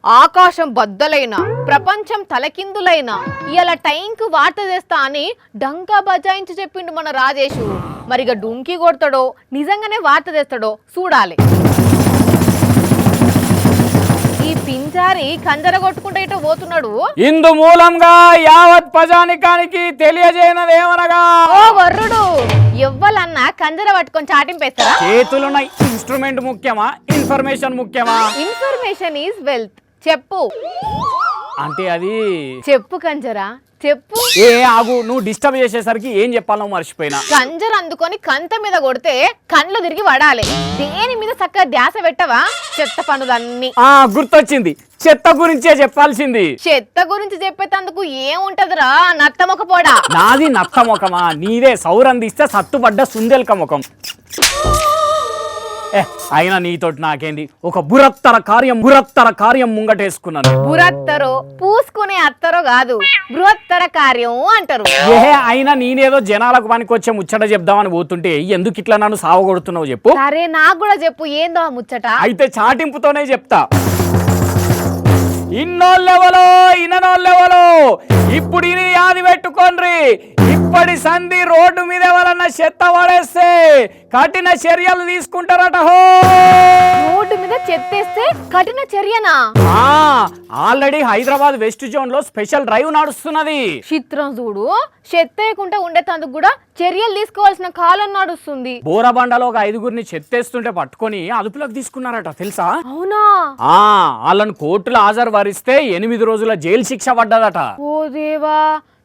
ఆకాశం బద్దలైనా ప్రపంచం తలకిందులైనా ఇలా టైంకు వార్త చేస్తా అని డంకా బజాయించి చెప్పిండు మన రాజేషు. మరిగా డుంకి కొడతాడో నిజంగానే వార్త చేస్తాడో చూడాలి. ఈ పింజారి కంజర కొట్టుకుంటూ ఇటో పోతున్నాడు. ఇందు మూలంగా యావత్ ప్రజానికానికి తెలియజేయనదేమనగా, ఓ వర్రుడు, ఎవ్వలన్నా కంజర పట్టుకొని చాటింపేస్తారా? చేతులున్న ఇన్స్ట్రుమెంట్ ముఖ్యమా, ఇన్ఫర్మేషన్ ముఖ్యమా? Information is wealth. చెప్పు అంటే అది చెప్పు కంజరా చెప్పు. ఏ ఆగు, నువ్వు డిస్టర్బ్ చేసేసరికి ఏం చెప్పాలో మర్చిపోయినా. కంజర అందుకొని కంత మీద కొడితే కండ్లు తిరిగి పడాలి. దేని మీద చక్కగా ధ్యాస పెట్టవా? చెత్త పనులన్నీ. గుర్తొచ్చింది, చెత్త గురించే చెప్పాల్సింది. చెత్త గురించి చెప్పేటందుకు ఏముంటదిరా నత్తమొక పోడా. నాది నత్త ముఖమా? నీదే సౌరందిస్తే సత్తుపడ్డ సుందెల్క ముఖం. అయినా నీతోటి నాకేంది, ఒక బురత్తర కార్యం ముంగటేసుకున్నాను. బురత్తరో పూసుకునే అత్తరో కాదు, బృహత్తర కార్యం అంటారు. అయినా నేనేదో జనాలకు పనికొచ్చే ముచ్చట చెప్దామని పోతుంటే ఎందుకు ఇట్లా నన్ను సావగొడుతున్నావు చెప్పు. సరే నాకు కూడా చెప్పు, ఏందో ఆ ముచ్చట. అయితే చాటింపుతోనే చెప్తా. ఇన్నోళ్ళెవలో ఇననోళ్ళెవలో ఇప్పుడు ఇది యాది పెట్టుకోండ్రి. ఇప్పటి సంధి రోడ్డు మీద ఎవరన్నా చెత్త పడేస్తే కఠిన చర్యలు తీసుకుంటారట. రోడ్డు మీద చెత్తేస్తే కఠిన చర్యనా? ఆల్రెడీ హైదరాబాద్ వెస్ట్ జోన్ లో స్పెషల్ డ్రైవ్ నడుస్తున్నది. చిత్రం చూడు, చెత్తేయకుండా ఉండేందుకు కూడా చర్యలు తీసుకోవాల్సిన కాలం నడుస్తుంది. బోరబండలో ఒక 5గురిని చెత్తేస్తుంటే పట్టుకొని అదుపులోకి తీసుకున్నారట, తెలుసా? అవునా? వాళ్ళను కోర్టులో హాజరుపరిస్తే 8 రోజుల జైలు శిక్ష పడ్డదట. ఓ దేవా,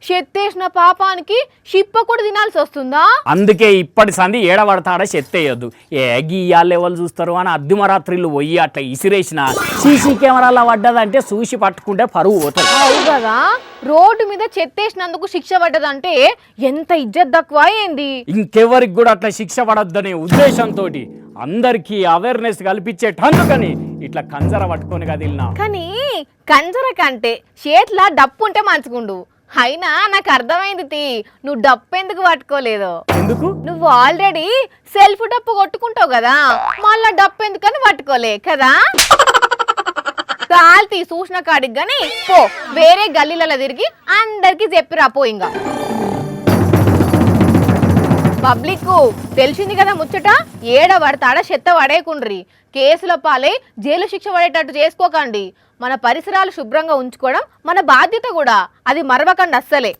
చెత్తేసిన పాపానికి షిప్ప కూడా తినాల్సి వస్తుందా? అందుకే ఇప్పటి సంధి ఏడబడతాడా చెత్తేయొద్దు. గీయాలు ఎవరు చూస్తారు అని అర్ధమరాత్రిళ్ళు పోయి అట్లా ఇసిరేసిన సీసీ కెమెరాలో పడ్డదంటే చూసి పట్టుకుంటే పరువు పోతుంది. అవు కదా, రోడ్డు మీద చెత్తేసినందుకు శిక్ష పడ్డదంటే ఎంత ఇజ్జత్ తక్కువ ఏంది. ఇంకెవరికి కూడా అట్లా శిక్ష పడద్దనే ఉద్దేశంతో అందరికి అవేర్నెస్ కల్పించేటందుకని ఇట్లా కంజర పట్టుకొని కదిలినా. కానీ కంజర కంటే చేతిలా డప్పు ఉంటే మంచుకుండు. అయినా నాకు అర్థమైంది, నువ్వు డప్పు ఎందుకు పట్టుకోలేదు. ఎందుకు? నువ్వు ఆల్రెడీ సెల్ఫ్ డప్పు కొట్టుకుంటావు కదా, మళ్ళా డప్పు ఎందుకని పట్టుకోలే కదా. కాల్తీ చూసిన కాడికి గాని పో, వేరే గల్లీలలో తిరిగి అందరికి చెప్పిరా పో. ఇంకా పబ్లిక్ తెలిసింది కదా ముచ్చట, ఏడ పడతాడా చెత్త పడేకుండ్రి. కేసుల పాలై జైలు శిక్ష పడేటట్టు చేసుకోకండి. మన పరిసరాలు శుభ్రంగా ఉంచుకోవడం మన బాధ్యత కూడా, అది మరవకండి అస్సలే.